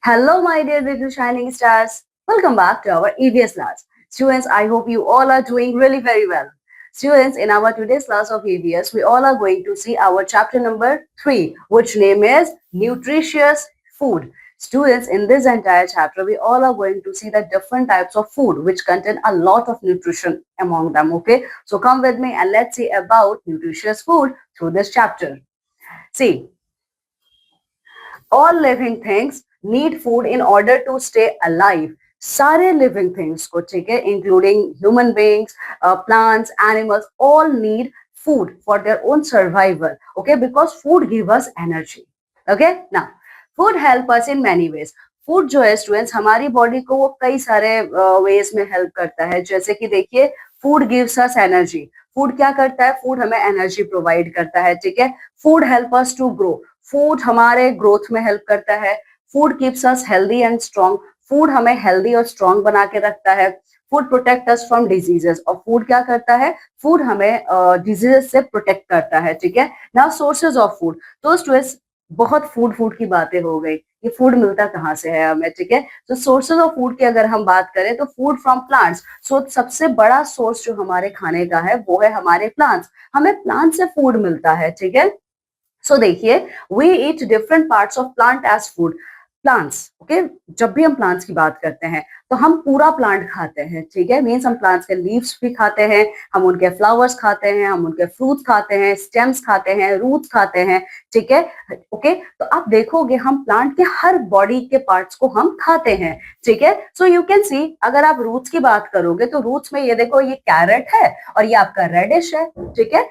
Hello, my dear little shining stars. Welcome back to our EVS class. Students, I hope you all are doing really very well. Students, in our today's class of EVS, we all are going to see our chapter number 3, which name is Nutritious Food. Students, in this entire chapter, we all are going to see the different types of food which contain a lot of nutrition among them. Okay, so come with me and let's see about nutritious food through this chapter. See, all living things need food in order to stay alive. सारे living things को, ठीक है, including human beings, plants, animals, all need food for their own survival. Okay, because food give us energy. Okay, now food help us in many ways. Food जो है students हमारी body को वो कई सारे वेज में हेल्प करता है. जैसे कि देखिए, food gives us energy. Food क्या करता है? फूड हमें एनर्जी प्रोवाइड करता है. ठीक है, food help us to grow. Food हमारे ग्रोथ में हेल्प करता है. Food keeps us healthy and strong. Food हमें हेल्दी और स्ट्रॉन्ग बना के रखता है. Food protect us from diseases. और फूड क्या करता है? फूड हमें डिजीजेस से प्रोटेक्ट करता है. ठीक है, नाउ सोर्सेज ऑफ फूड. तो स्टूडेंट्स बहुत फूड की बातें हो गई. ये फूड मिलता कहाँ से है हमें? ठीक है, तो सोर्सेज ऑफ फूड की अगर हम बात करें तो फूड फ्रॉम प्लांट्स. सो सबसे बड़ा सोर्स जो हमारे खाने का है वो है हमारे प्लांट्स. हमें प्लांट से फूड मिलता है. ठीक है, सो देखिए, we eat different parts of plant as food. Plants, okay, जब भी हम प्लांट्स की बात करते हैं तो हम पूरा प्लांट खाते हैं. ठीक है, मीन्स हम प्लांट्स के लीव्स भी खाते हैं, हम उनके फ्लावर्स खाते हैं, हम उनके फ्रूट्स खाते हैं, स्टेम्स खाते हैं, रूट्स खाते हैं. ठीक है, ओके, तो आप देखोगे हम प्लांट के हर बॉडी के पार्ट्स को हम खाते हैं. ठीक है, सो यू कैन सी, अगर आप रूट्स की बात करोगे तो रूट्स में ये देखो, ये कैरेट है और ये आपका रेडिश है. ठीक है,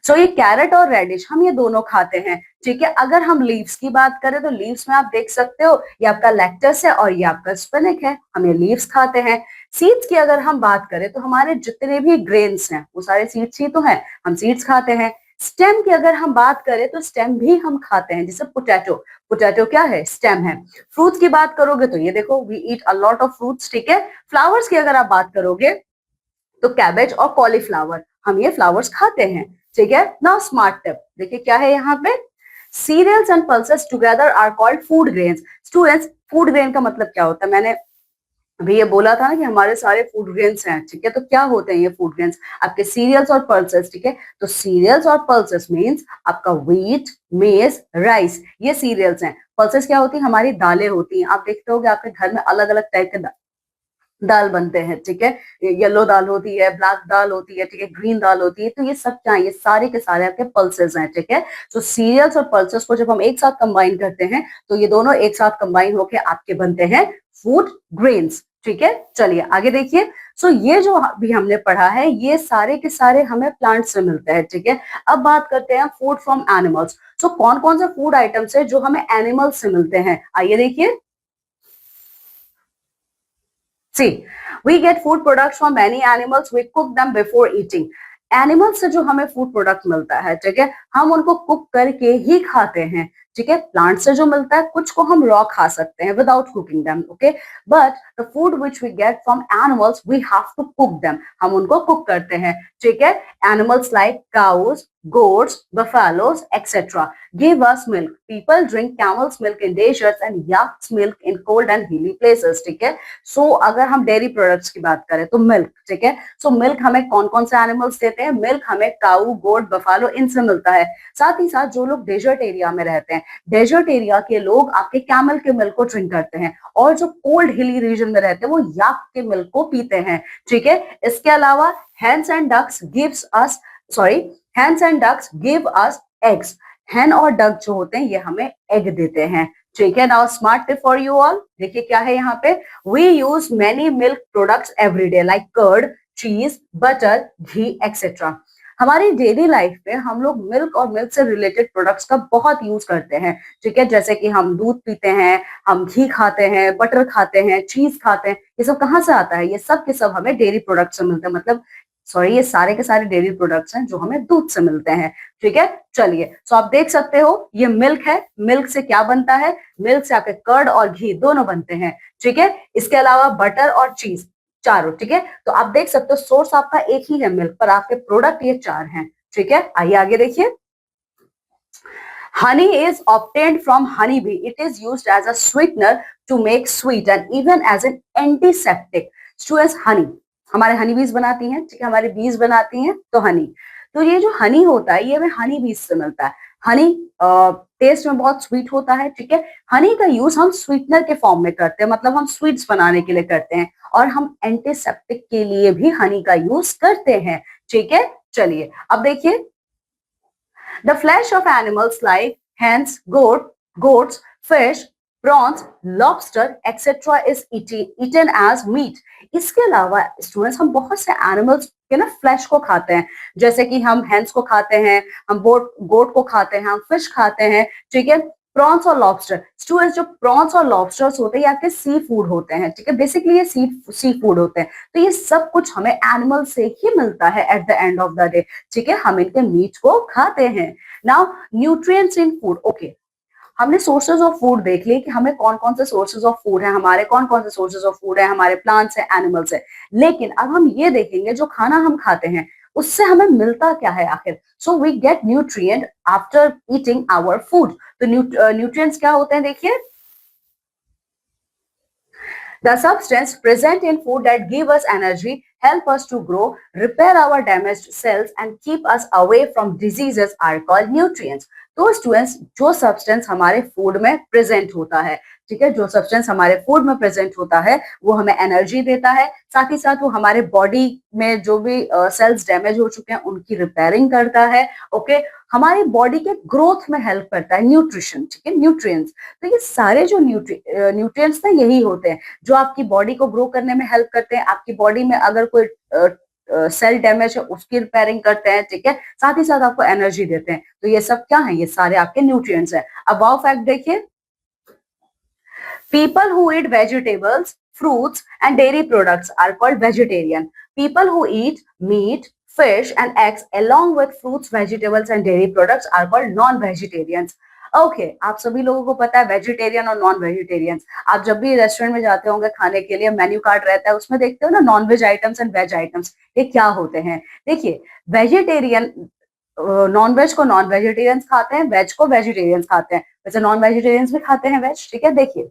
सो ये कैरेट और रेडिश हम ये दोनों खाते हैं. ठीक है, अगर हम लीव्स की बात करें तो लीव्स में आप देख सकते हो ये आपका लेक्टस है और ये आपका स्पिनक है. हम ये लीव्स खाते हैं. सीड्स की अगर हम बात करें तो हमारे जितने भी ग्रेन्स हैं वो सारे सीड्स ही तो हैं, हम सीड्स खाते हैं. स्टेम की अगर हम बात करें तो स्टेम भी हम खाते हैं, जैसे पोटैटो. पोटैटो क्या है? स्टेम है. फ्रूट्स की बात करोगे तो ये देखो, we eat a lot of fruits. ठीक है, फ्लावर्स की अगर आप बात करोगे तो कैबेज और कॉलीफ्लावर, हम ये फ्लावर्स खाते हैं. ठीक है, नाउ स्मार्ट टिप देखिए क्या है यहाँ पे. Cereals and pulses together are called food grains. Students, food grain का मतलब क्या होता है? मैंने अभी ये बोला था ना कि हमारे सारे फूड ग्रेन्स हैं. ठीक है, तो क्या होते हैं ये फूड ग्रेन्स? आपके सीरियल्स और पल्सेस. ठीक है, तो सीरियल्स और पल्सेस मीन्स आपका व्हीट, मेज, राइस, ये सीरियल्स हैं. पल्सेस क्या होती है? हमारी दालें होती हैं. आप देखते होगे आपके घर में अलग अलग टाइप के दाल बनते हैं. ठीक है, येलो दाल होती है, ब्लैक दाल होती है, ठीक है, ग्रीन दाल होती है. तो ये सब क्या है? ये सारे के सारे आपके पल्सेस हैं. ठीक है, तो सीरियल्स और पल्सेस को जब हम एक साथ कंबाइन करते हैं तो ये दोनों एक साथ कंबाइन होके आपके बनते हैं फूड ग्रेन्स. ठीक है, चलिए आगे देखिए. सो ये जो भी हमने पढ़ा है ये सारे के सारे हमें प्लांट से मिलते हैं. ठीक है, अब बात करते हैं फूड फ्रॉम एनिमल्स. सो कौन कौन से फूड आइटम्स है जो हमें एनिमल्स से मिलते हैं? आइए देखिए. See, we get food products from many animals. We cook them before eating. Animal से जो हमें फूड प्रोडक्ट मिलता है, ठीक है, हम उनको कुक करके ही खाते हैं. ठीक है, प्लांट से जो मिलता है कुछ को हम रॉ खा सकते हैं without cooking them. Okay, but the food which we get from animals we have to cook them. हम उनको कुक करते हैं. ठीक है, animals like cows, goats, buffaloes, etc. give us milk. People drink camel's milk in deserts and yak's milk in cold and hilly places. ठीक है, सो अगर हम डेयरी प्रोडक्ट्स की बात करें तो मिल्क. ठीक है, सो मिल्क हमें कौन कौन से एनिमल्स देते हैं? मिल्क हमें काऊ, गोट, बफालो, इनसे मिलता है. साथ ही साथ जो लोग डेजर्ट एरिया में रहते हैं, डेजर्ट एरिया के लोग आपके कैमल के मिल्क को ड्रिंक करते हैं, और जो कोल्ड हिली रीजन में रहते हैं वो याक के मिल्क को पीते हैं. ठीक है, इसके अलावा hens and ducks gives us hens and ducks give us eggs. hen और duck जो होते हैं ये हमें एग देते हैं. ठीक है, now smart tip for you all. देखिए क्या है यहाँ पे. We use many milk products every day like curd, cheese, butter, ghee etcetera. हमारी डेली लाइफ में हम लोग मिल्क और मिल्क से रिलेटेड प्रोडक्ट्स का बहुत यूज करते हैं. ठीक है, जैसे कि हम दूध पीते हैं, हम घी खाते हैं, बटर खाते हैं, चीज खाते हैं. ये सब कहाँ से आता है? ये सब के सब हमें डेयरी प्रोडक्ट से मिलते हैं. मतलब ये सारे के सारे डेयरी प्रोडक्ट्स हैं जो हमें दूध से मिलते हैं. ठीक है, चलिए, सो आप देख सकते हो ये मिल्क है. मिल्क से क्या बनता है? मिल्क से आपके कर्ड और घी दोनों बनते हैं. ठीक है, इसके अलावा बटर और चीज चारों. ठीक है, तो आप देख सकते हो सोर्स आपका एक ही है मिल्क, पर आपके प्रोडक्ट ये चार हैं. ठीक है, आइए आगे देखिए. Honey is obtained from honeybee. It is used as a sweetener to make sweet and even as an antiseptic. Students, honey हमारे हनी बीज बनाती हैं, ठीक है, हमारे बीज बनाती हैं तो हनी, तो ये जो हनी होता है ये हमें हनी बीज से मिलता है। हनी टेस्ट में बहुत स्वीट होता है, ठीक है। हनी का यूज हम स्वीटनर के फॉर्म में करते हैं, मतलब हम स्वीट्स बनाने के लिए करते हैं, और हम एंटीसेप्टिक के लिए भी हनी का यूज करते हैं, ठीक है। चलिए अब देखिए, the flash of animals like hens, goats, fish, prawns, lobster, etc. is eaten as meat. इसके अलावा स्टूडेंट्स हम बहुत से एनिमल्स के ना फ्लैश को खाते हैं, जैसे कि हम हेंस को खाते हैं, हम गोट को खाते हैं, हम फिश खाते हैं, ठीक है। प्रॉन्स और लॉबस्टर, स्टूडेंट्स जो प्रॉन्स और लॉबस्टर्स होते हैं ये आपके सी फूड होते हैं, ठीक है, बेसिकली ये सी फूड होते हैं, तो ये सब कुछ हमें एनिमल से ही मिलता है at the end of the day, ठीक है, हम इनके मीट को खाते हैं। नाउ न्यूट्रिएंट्स इन फूड, ओके, हमने सोर्सेज ऑफ फूड देख लिए कि हमें कौन कौन से सोर्सेज ऑफ फूड है, हमारे कौन कौन से सोर्सेज ऑफ फूड है, हमारे प्लांट्स है, एनिमल्स है, लेकिन अब हम ये देखेंगे जो खाना हम खाते हैं उससे हमें मिलता क्या है आखिर। So we get nutrient after eating our food. तो न्यूट्रिएंट्स क्या होते हैं, देखिए, the substance present in food that give us energy, help us to grow, repair our damaged cells and keep us away from diseases are called nutrients. तो students जो substance हमारे food में present होता है, ठीक है, जो सब्सटेंस हमारे फूड में प्रेजेंट होता है वो हमें एनर्जी देता है, साथ ही साथ वो हमारे बॉडी में जो भी सेल्स डैमेज हो चुके हैं उनकी रिपेयरिंग करता है, ओके, हमारी बॉडी के ग्रोथ में हेल्प करता है, न्यूट्रिशन, ठीक है, न्यूट्रिएंट्स। तो ये सारे जो न्यूट्रिएंट्स ना यही होते हैं जो आपकी बॉडी को ग्रो करने में हेल्प करते हैं, आपकी बॉडी में अगर कोई सेल डैमेज है उसकी रिपेयरिंग करते हैं, ठीक है, साथ ही साथ आपको एनर्जी देते हैं। तो ये सब क्या है, ये सारे आपके न्यूट्रिएंट्स हैं। अब वाओ फैक्ट देखिए, people who eat vegetables, fruits and dairy products are called vegetarian. People who eat meat, fish and eggs along with fruits, vegetables and dairy products are called non-vegetarians. Okay आप सभी लोगों को पता है vegetarian और non vegetarians. आप जब भी रेस्टोरेंट में जाते होंगे खाने के लिए, मेन्यू कार्ड रहता है, उसमें देखते हो ना non veg items and veg items, ये क्या होते हैं। देखिए, वेजिटेरियन नॉन वेज को नॉन वेजिटेरियंस खाते हैं, वेज को वेजिटेरियंस खाते हैं, वैसे नॉन वेजिटेरियंस भी खाते हैं वेज, ठीक है। देखिए,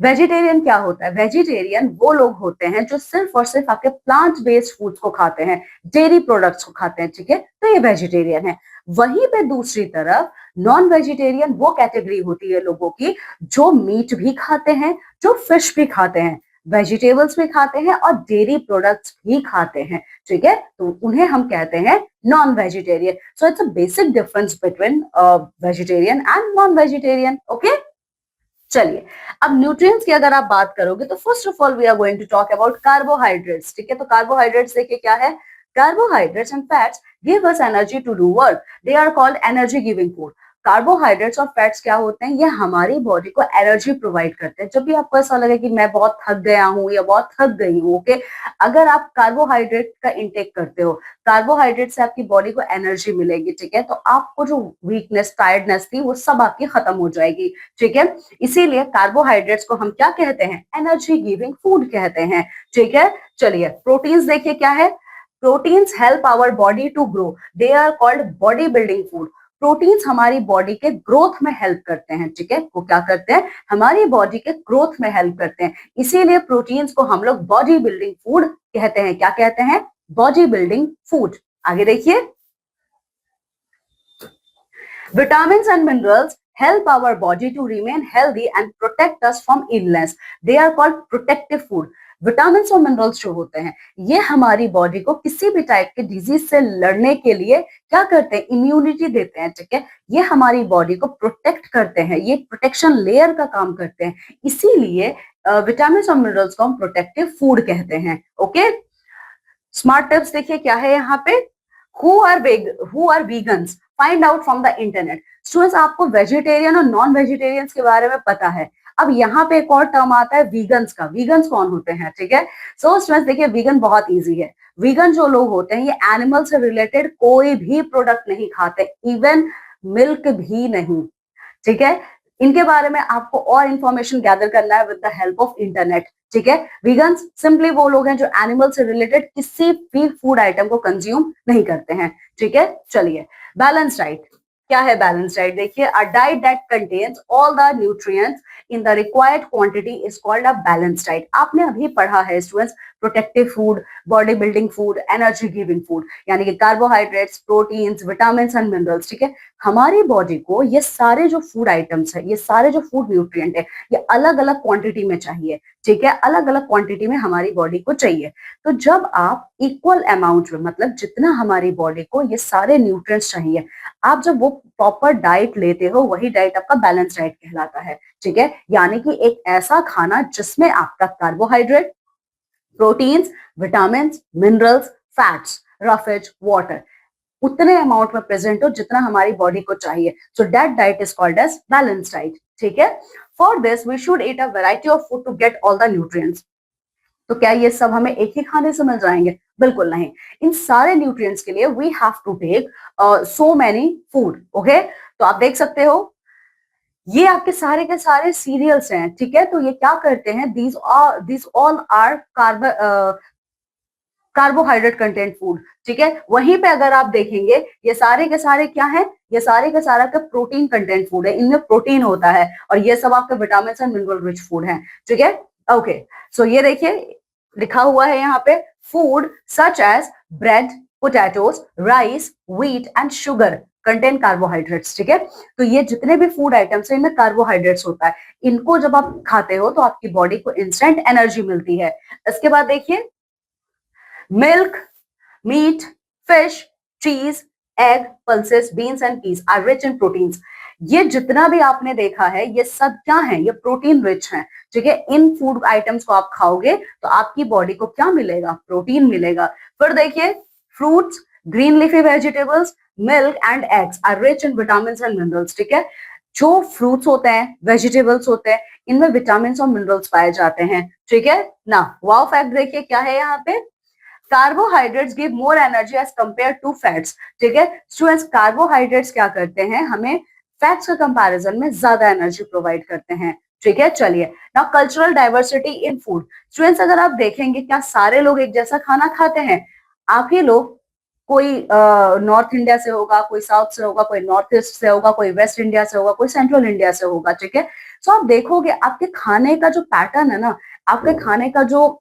वेजिटेरियन क्या होता है, वेजिटेरियन वो लोग होते हैं जो सिर्फ और सिर्फ आपके प्लांट बेस्ड फूड्स को खाते हैं, डेयरी प्रोडक्ट्स को खाते हैं, ठीक है, तो ये वेजिटेरियन है। वहीं पे दूसरी तरफ नॉन वेजिटेरियन वो कैटेगरी होती है लोगों की जो मीट भी खाते हैं, जो फिश भी खाते हैं, वेजिटेबल्स भी खाते हैं और डेयरी प्रोडक्ट्स भी खाते हैं, ठीक है, तो उन्हें हम कहते हैं non vegetarian. So it's a basic difference between vegetarian and non vegetarian, okay. चलिए अब न्यूट्रिएंट्स की अगर आप बात करोगे तो first of all we are going to talk about carbohydrates, ठीक है। तो कार्बोहाइड्रेट्स देखिए क्या है, carbohydrates and fats give us energy to do work, they are called energy giving food. Carbohydrates और फैट्स क्या होते हैं, ये हमारी बॉडी को एनर्जी प्रोवाइड करते हैं। जब भी आपको ऐसा लगे कि मैं बहुत थक गया हूँ या बहुत थक गई हूँ, ओके, अगर आप कार्बोहाइड्रेट का इंटेक करते हो, कार्बोहाइड्रेट से आपकी बॉडी को एनर्जी मिलेगी, ठीक है, तो आपको जो वीकनेस, टायर्डनेस थी वो सब आपकी खत्म हो जाएगी, ठीक है। इसीलिए कार्बोहाइड्रेट्स को हम क्या कहते हैं, एनर्जी गिविंग फूड कहते हैं, ठीक है। चलिए प्रोटीन्स देखिए क्या है, proteins help our body to grow, they are called body building food. Proteins हमारी बॉडी के ग्रोथ में हेल्प करते हैं, ठीक है, वो क्या करते हैं, हमारी बॉडी के ग्रोथ में हेल्प करते हैं, इसीलिए प्रोटीन्स को हम लोग बॉडी बिल्डिंग फूड कहते हैं। क्या कहते हैं, बॉडी बिल्डिंग फूड। आगे देखिए, vitamins and minerals help our body to remain healthy and protect us from illness. They are called protective food. Vitamin और मिनरल्स जो होते हैं ये हमारी बॉडी को किसी भी टाइप के डिजीज से लड़ने के लिए क्या करते हैं, इम्यूनिटी देते हैं, ठीक है, ये हमारी बॉडी को प्रोटेक्ट करते हैं, ये प्रोटेक्शन लेयर का काम करते हैं, इसीलिए विटामिन और मिनरल्स को हम प्रोटेक्टिव फूड कहते हैं, ओके। स्मार्ट टिप्स देखिए क्या है यहाँ पे, who are vegans, find out from the internet. Students आपको वेजिटेरियन और नॉन वेजिटेरियंस के बारे में पता है, अब यहाँ पे एक और टर्म आता है वीगन्स का। वीगन्स कौन होते हैं, ठीक है। सो स्टूडेंट्स देखिए वीगन बहुत इजी है। वीगन जो लोग होते हैं ये एनिमल से रिलेटेड कोई भी प्रोडक्ट नहीं खाते, इवन मिल्क भी नहीं, ठीक है। इनके बारे में आपको और इंफॉर्मेशन गैदर करना है with the help of internet, ठीक है। वीगन्स सिंपली वो लोग हैं जो एनिमल से रिलेटेड किसी भी फूड आइटम को कंज्यूम नहीं करते हैं, ठीक है। चलिए बैलेंस डाइट क्या है बैलेंस डाइट? देखिए, a diet that contains all the nutrients in the required quantity is called a balance diet. आपने अभी पढ़ा है students, protective food, body building food, energy giving food, यानी कि carbohydrates, proteins, vitamin and minerals. ठीक है, हमारी बॉडी को ये सारे जो फूड आइटम्स है, ये सारे जो फूड न्यूट्रिएंट है, ये अलग अलग क्वांटिटी में चाहिए। ठीक है, अलग अलग क्वांटिटी में हमारी बॉडी को चाहिए। तो जब आप इक्वल अमाउंट में, मतलब जितना हमारी बॉडी को ये सारे न्यूट्रिएंट्स चाहिए, आप जब वो प्रॉपर डाइट लेते हो, वही डाइट आपका बैलेंस डाइट कहलाता है। ठीक है, यानी कि एक ऐसा खाना जिसमें आपका carbohydrate, proteins, vitamin, minerals, fats, roughage, water उतने अमाउंट में प्रेजेंट हो जितना हमारी बॉडी को चाहिए। So that diet is called as balance diet. ठीक है, for this we should eat a variety of food to get all the nutrients. तो क्या ये सब हमें एक ही खाने से मिल जाएंगे? बिल्कुल नहीं। इन सारे न्यूट्रिएंट्स के लिए we have to take so many food. Okay, तो आप देख सकते हो ये आपके सारे के सारे सीरियल्स हैं। ठीक है, तो ये क्या करते हैं, these all are carbohydrate content food. ठीक है, वहीं पे अगर आप देखेंगे ये सारे के सारे क्या है, ये सारे के सारा का प्रोटीन कंटेंट फूड है, इनमें प्रोटीन होता है, और ये सब आपके vitamin and mineral rich food है। ठीक है, ओके, सो ये देखिए लिखा हुआ है यहाँ पे, food such as bread, potatoes, rice, wheat and sugar contain carbohydrates. ठीक है, तो ये जितने भी फूड आइटम्स है इनमें कार्बोहाइड्रेट्स होता है। इनको जब आप खाते हो तो आपकी बॉडी को इंस्टेंट एनर्जी मिलती है। इसके बाद देखिए, milk, meat, fish, cheese, egg, pulses, beans and peas are rich in proteins. ये जितना भी आपने देखा है ये सब क्या है, ये प्रोटीन रिच है। ठीक है, इन फूड आइटम्स को आप खाओगे तो आपकी बॉडी को क्या मिलेगा, प्रोटीन मिलेगा। फिर देखिए, fruits, green leafy vegetables, milk and eggs are rich in vitamin and minerals. ठीक है, जो फ्रूट्स होते हैं, वेजिटेबल्स होते हैं, इनमें विटामिन और मिनरल्स पाए जाते हैं। ठीक है ना, वाओ फैक्ट देखिए क्या है यहाँ पे, carbohydrates give more energy as compare to fats. ठीक है स्टूडेंट्स, कार्बोहाइड्रेट्स क्या करते हैं, हमें फैट्स के कंपैरिजन में ज्यादा एनर्जी प्रोवाइड करते हैं। ठीक है, चलिए now cultural diversity in food. Students, अगर आप देखेंगे क्या सारे लोग एक जैसा खाना खाते हैं? आप ही लोग, कोई नॉर्थ इंडिया से होगा, कोई साउथ से होगा, कोई नॉर्थ ईस्ट से होगा, कोई वेस्ट इंडिया से होगा, कोई सेंट्रल इंडिया से होगा। ठीक है, सो आप देखोगे आपके खाने का जो पैटर्न है ना, आपके खाने का जो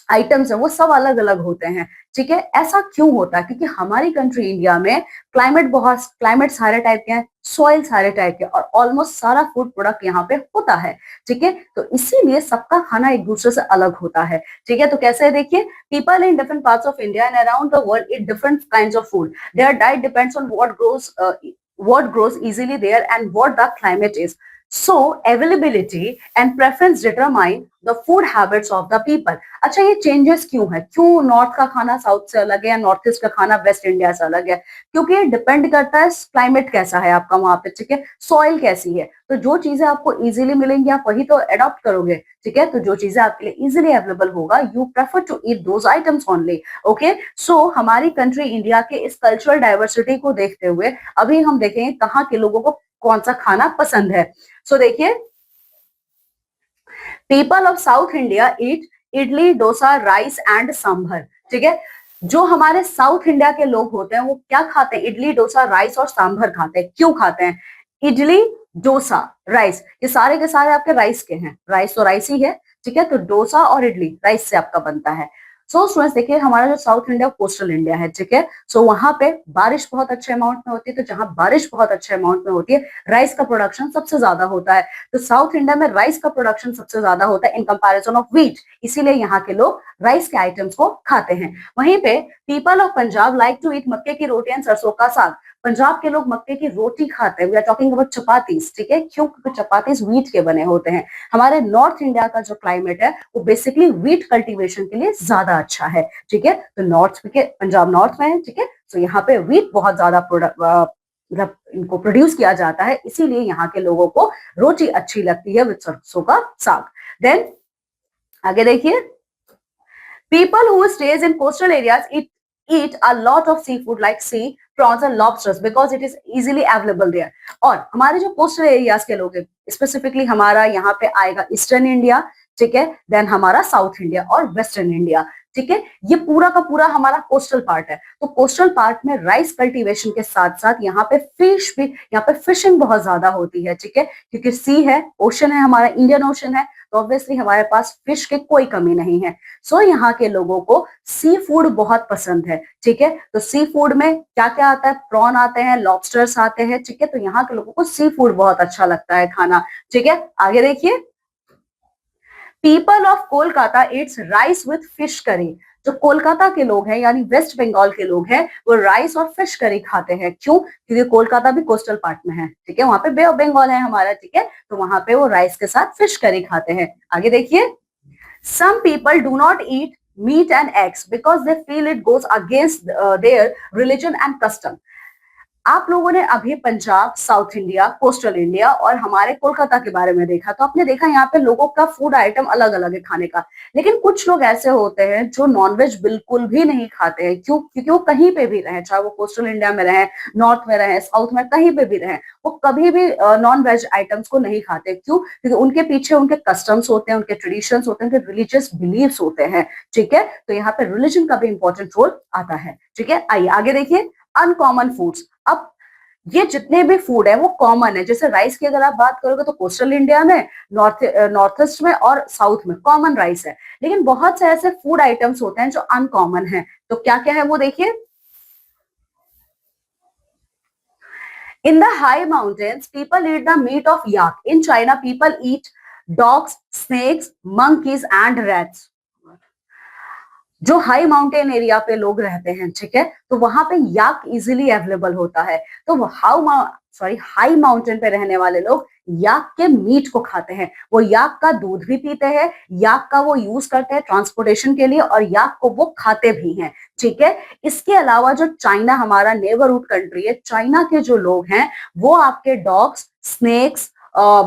आइटम्स है वो सब अलग अलग होते हैं। ठीक है, ऐसा क्यों होता है? क्योंकि हमारी कंट्री इंडिया में क्लाइमेट सारे टाइप के हैं, सॉइल सारे टाइप के, और ऑलमोस्ट सारा फूड प्रोडक्ट यहाँ पे होता है। ठीक है, तो इसीलिए सबका खाना एक दूसरे से अलग होता है। ठीक है, तो कैसे है देखिए, people in different parts of India and around the world eat different kinds of food. Their diet depends on what grows easily there and what the climate is. So availability and preference determine the food habits of the people. अच्छा, ये changes क्यों है? क्यों north का खाना south से अलग है या नॉर्थ ईस्ट का खाना वेस्ट इंडिया से अलग है? क्योंकि ये डिपेंड करता है क्लाइमेट कैसा है आपका वहां पे। ठीक है, सॉइल कैसी है, तो जो चीजें आपको इजीली मिलेंगी आप वही तो अडॉप्ट करोगे। ठीक है, तो जो चीजें आपके लिए इजीली अवेलेबल होगा, you prefer to eat those items only. Okay, so हमारी कंट्री इंडिया के इस कल्चरल डाइवर्सिटी को देखते हुए अभी हम देखेंगे कहाँ के लोगों को कौन सा खाना पसंद है। सो देखिए, people of south India eat idli, dosa, rice and sambar. ठीक है, जो हमारे साउथ इंडिया के लोग होते हैं वो क्या खाते हैं? इडली, डोसा, राइस और सांभर खाते हैं। क्यों खाते हैं? इडली, डोसा, राइस, ये सारे के सारे आपके राइस के हैं। राइस तो राइस ही है। ठीक है, तो डोसा और इडली राइस से आपका बनता है। सो स्टूडेंट्स देखिए, हमारा जो साउथ इंडिया कोस्टल इंडिया है, ठीक है, सो वहां पे बारिश बहुत अच्छे अमाउंट में होती है। तो जहां बारिश बहुत अच्छे अमाउंट में होती है, राइस का प्रोडक्शन सबसे ज्यादा होता है। तो साउथ इंडिया में राइस का प्रोडक्शन सबसे ज्यादा होता है इन कंपैरिजन ऑफ व्हीट, इसीलिए यहाँ के लोग राइस के आइटम्स को खाते हैं। वहीं पे people of Punjab like to eat मक्के की रोटी एंड सरसों का साग। पंजाब के लोग मक्के की रोटी खाते हैं। We are talking about chapatis. ठीक है, क्यों? क्योंकि चपातीस व्हीट के बने होते हैं। हमारे नॉर्थ इंडिया का जो क्लाइमेट है वो बेसिकली व्हीट कल्टीवेशन के लिए ज्यादा अच्छा है। ठीक है, तो नॉर्थ के पंजाब नॉर्थ में है। ठीक है, तो यहाँ पे व्हीट बहुत ज्यादा प्रोडक्ट इनको प्रोड्यूस किया जाता है, इसीलिए यहाँ के लोगों को रोटी अच्छी लगती है विद सरसों का साग। देन आगे देखिए, people who stays in coastal areas eat a lot of seafood like sea, prawns and lobsters because it is easily available there. और हमारे जो कोस्टल एरियाज के लोग हैं, स्पेसिफिकली हमारा यहाँ पे आएगा ईस्टर्न इंडिया, ठीक है, देन हमारा साउथ इंडिया और वेस्टर्न इंडिया, ठीक है। ये पूरा का पूरा हमारा कोस्टल पार्ट है। तो कोस्टल पार्ट में राइस कल्टीवेशन के साथ साथ यहाँ पे फिश भी, यहाँ पे फिशिंग बहुत ज्यादा होती है, ठीक है, क्योंकि सी है, ओशन है, हमारा इंडियन ओशन है, तो ऑब्वियसली हमारे पास फिश की कोई कमी नहीं है। सो यहाँ के लोगों को सी फूड बहुत पसंद है, ठीक है। तो सी फूड में क्या क्या आता है, प्रॉन आते हैं, लॉबस्टर्स आते हैं, ठीक है। तो यहाँ के लोगों को सी फूड बहुत अच्छा लगता है खाना, ठीक है। आगे देखिए, people of Kolkata it's rice with fish curry. जो कोलकाता के लोग हैं यानी वेस्ट बंगाल के लोग हैं, वो राइस और फिश करी खाते हैं। क्यों? क्योंकि कोलकाता भी कोस्टल पार्ट में है, ठीक है, वहां पे बे ऑफ बंगाल है हमारा, ठीक है। तो वहां पे वो राइस के साथ फिश करी खाते हैं। आगे देखिए, some people do not eat meat and eggs because they feel it goes against their religion and custom. आप लोगों ने अभी Punjab, south India, coastal India और हमारे कोलकाता के बारे में देखा, तो आपने देखा यहाँ पे लोगों का फूड आइटम अलग अलग है खाने का। लेकिन कुछ लोग ऐसे होते हैं जो नॉनवेज बिल्कुल भी नहीं खाते हैं। क्यों? क्योंकि वो कहीं पे भी रहे, चाहे वो कोस्टल इंडिया में रहे, नॉर्थ में रहे, साउथ में, कहीं पे भी रहे, वो कभी भी नॉन वेज आइटम्स को नहीं खाते। क्यों? क्योंकि उनके पीछे उनके कस्टम्स होते हैं, उनके ट्रेडिशंस होते हैं, उनके रिलीजियस बिलीव्स होते हैं, ठीक है। तो यहाँ पे रिलीजन का भी इंपॉर्टेंट रोल आता है, ठीक है। आइए आगे देखिए, अनकॉमन फूड्स। अब ये जितने भी फूड है वो कॉमन है। जैसे राइस की अगर आप बात करोगे तो कोस्टल इंडिया में, नॉर्थ ईस्ट में और साउथ में कॉमन राइस है। लेकिन बहुत से ऐसे फूड आइटम्स होते हैं जो अनकॉमन है। तो क्या क्या है वो देखिए, in the high mountains people eat the meat of yak. In China people eat dogs, snakes, monkeys and rats. जो हाई माउंटेन एरिया पे लोग रहते हैं, ठीक है, तो वहां पे याक इजीली अवेलेबल होता है। तो हाई माउंटेन पे रहने वाले लोग याक के मीट को खाते हैं। वो याक का दूध भी पीते हैं, याक का वो यूज करते हैं ट्रांसपोर्टेशन के लिए, और याक को वो खाते भी हैं, ठीक है। इसके अलावा जो चाइना हमारा नेबरहुड कंट्री है, चाइना के जो लोग हैं वो आपके डॉग्स, स्नेक्स,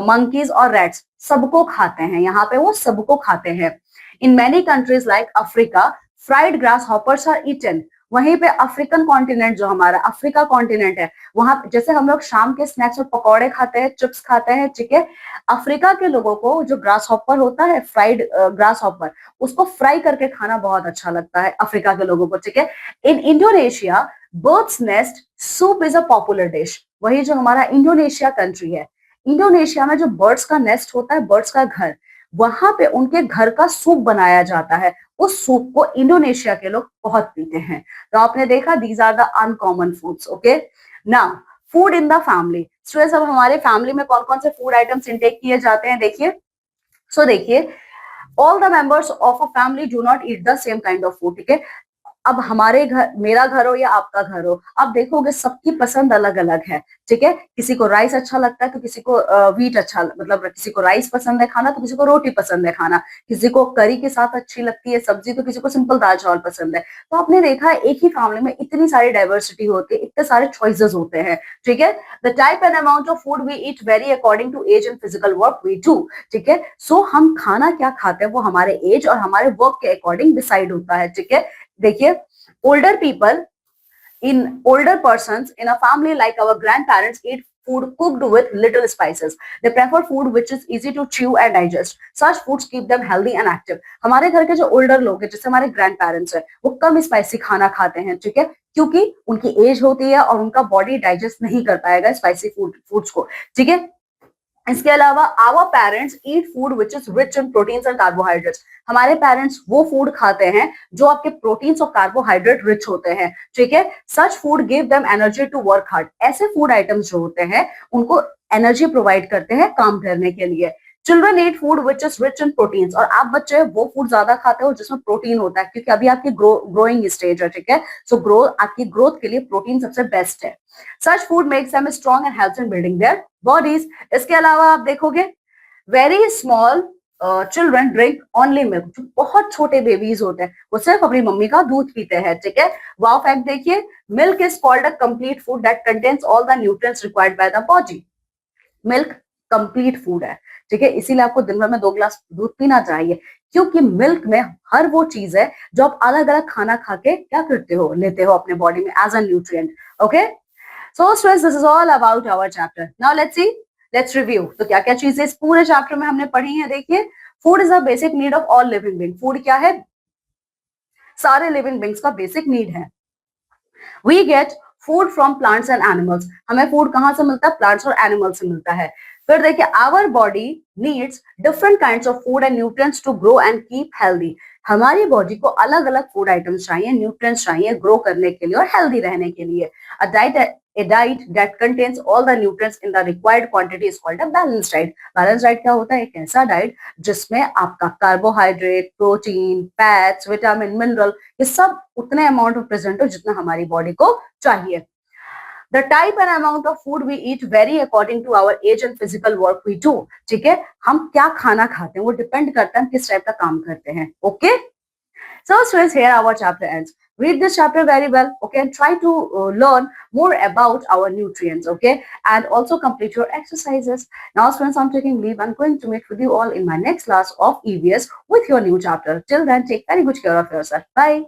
मंकीज और रैट्स सबको खाते हैं। यहाँ पे वो सबको खाते हैं। In many countries like Africa fried grasshoppers are eaten. वहीं पे अफ्रीकन कॉन्टिनेंट, जो हमारा अफ्रीका कॉन्टिनेंट है, वहां जैसे हम लोग शाम के स्नैक्स में पकौड़े खाते हैं, चिप्स खाते हैं, ठीक है। अफ्रीका के लोगों को जो ग्रास हॉपर होता है, फ्राइड ग्रास हॉपर, उसको फ्राई करके खाना बहुत अच्छा लगता है अफ्रीका के लोगों को, ठीक है। In Indonesia birds nest soup is a popular dish. वही जो हमारा इंडोनेशिया कंट्री है, इंडोनेशिया में जो बर्ड्स का नेस्ट होता है, बर्ड्स का घर, वहां पे उनके घर का सूप बनाया जाता है। उस सूप को इंडोनेशिया के लोग बहुत पीते हैं। तो आपने देखा, these are the uncommon foods, okay. Now food in the family. Students, अब हमारे फैमिली में कौन कौन से फूड आइटम्स इंटेक किए जाते हैं देखिए। सो देखिए, all the members of a family do not eat the same kind of food, ठीक है। अब हमारे घर, मेरा घर हो या आपका घर हो, आप देखोगे सबकी पसंद अलग अलग है, ठीक है। किसी को राइस अच्छा लगता है तो किसी को व्हीट अच्छा, मतलब किसी को राइस पसंद है खाना तो किसी को रोटी पसंद है खाना, किसी को करी के साथ अच्छी लगती है सब्जी तो किसी को सिंपल दाल चावल पसंद है। तो आपने देखा है एक ही फैमिली में इतनी सारी डाइवर्सिटी होती है, इतने सारे चॉइसेस होते हैं, ठीक है। The type and amount of food we eat very according to age and physical work we do, ठीक है। सो हम खाना क्या खाते हैं वो हमारे एज और हमारे वर्क के अकॉर्डिंग डिसाइड होता है, ठीक है। देखिए, older people older persons in a family like our grandparents eat food cooked with little spices. They prefer food which is easy to chew and digest. Such foods keep them healthy and active. हमारे घर के जो older लोग हैं, जैसे हमारे grand parents हैं, वो कम स्पाइसी खाना खाते हैं, ठीक है, क्योंकि उनकी एज होती है और उनका बॉडी डाइजेस्ट नहीं कर पाएगा स्पाइसी फूड्स को, ठीक है। इसके अलावा our parents eat food which is rich in proteins and carbohydrates. हमारे पेरेंट्स वो फूड खाते हैं जो आपके प्रोटीन्स और कार्बोहाइड्रेट रिच होते हैं, ठीक है। Such food give them energy to work hard. ऐसे फूड आइटम्स जो होते हैं उनको एनर्जी प्रोवाइड करते हैं काम करने के लिए। Children eat food which is rich in proteins. और आप बच्चे वो फूड ज्यादा खाते हो जिसमें प्रोटीन होता है, क्योंकि अभी आपकी ग्रोइंग स्टेज है, ठीक है। सो आपकी ग्रोथ के लिए प्रोटीन सबसे बेस्ट है। Such food makes them strong and helps in building their bodies. इसके अलावा आप देखोगे, very small children drink only milk. जो बहुत छोटे बेबीज होते हैं वो सिर्फ अपनी मम्मी का दूध पीते हैं, ठीक है। वाओ फैक्ट देखिए, milk is called a complete food that contains all the nutrients required by the body. Milk complete food है, ठीक है, इसीलिए आपको दिन भर में 2 ग्लास दूध पीना चाहिए, क्योंकि मिल्क में हर वो चीज है जो आप अलग अलग खाना खा के क्या करते हो, लेते हो अपने बॉडी में as a nutrient, okay. So students, this is all about our chapter. Now let's see, let's review. तो क्या क्या चीजें इस पूरे चैप्टर में हमने पढ़ी है देखिए। Food is a basic need of all living being. Food क्या है? सारे लिविंग बीइंग्स का बेसिक नीड है। We get food from plants and animals. हमें फूड कहां से मिलता है? प्लांट्स और एनिमल से मिलता है। फिर देखिए, our body needs different kinds of food and nutrients to grow and keep healthy. हमारी बॉडी को अलग अलग फूड आइटम्स चाहिए, न्यूट्रिएंट्स चाहिए ग्रो करने के लिए और हेल्दी रहने के लिए। A diet that contains all the nutrients in the required quantity is called a balanced diet. Balanced diet क्या होता है? एक ऐसा डाइट जिसमें आपका carbohydrate, protein, fats, vitamin, mineral, ये सब उतने अमाउंट में प्रेजेंट हो जितना हमारी बॉडी को चाहिए। The type and amount of food we eat vary according to our age and physical work we do. ठीक है, हम क्या खाना खाते हैं वो डिपेंड करता है हम किस टाइप का काम करते हैं। Okay, so students, here our chapter ends. Read this chapter very well, okay, and try to learn more about our nutrients, okay, and also complete your exercises. Now students, I'm taking leave. I'm going to meet with you all in my next class of EVS with your new chapter. Till then, take very good care of yourself. Bye.